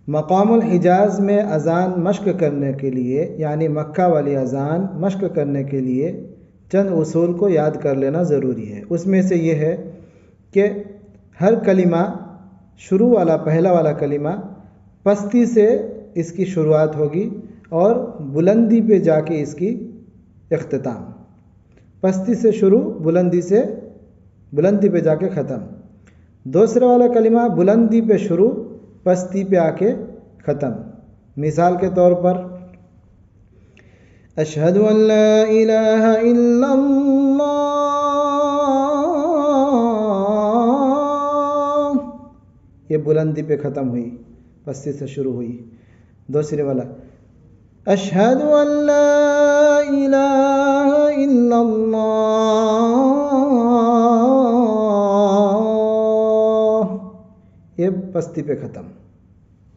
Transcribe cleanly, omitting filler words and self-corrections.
मकामुल हिजाज़ में अज़ान मश्क करने के लिए, यानी मक्का वाली अज़ान मश्क करने के लिए चंद उसूल को याद कर लेना ज़रूरी है। उसमें से ये है कि हर कलिमा, शुरू वाला पहला वाला कलिमा पस्ती से इसकी शुरुआत होगी और बुलंदी पे जाके इसकी इख्तिताम। पस्ती से शुरू, बुलंदी पे जाके ख़त्म। दूसरा वाला कलिमा बुलंदी पे शुरू, पस्ती पे आके ख़त्म। मिसाल के तौर पर अशहदु अल्ला इलाहा इल्लल्लाह, ये बुलंदी पे ख़त्म हुई, पस्ती से शुरू हुई। दूसरे वाला अशहदु अल्ला इलाहा इल्लल्लाह, ये पस्ती पे ख़त्म।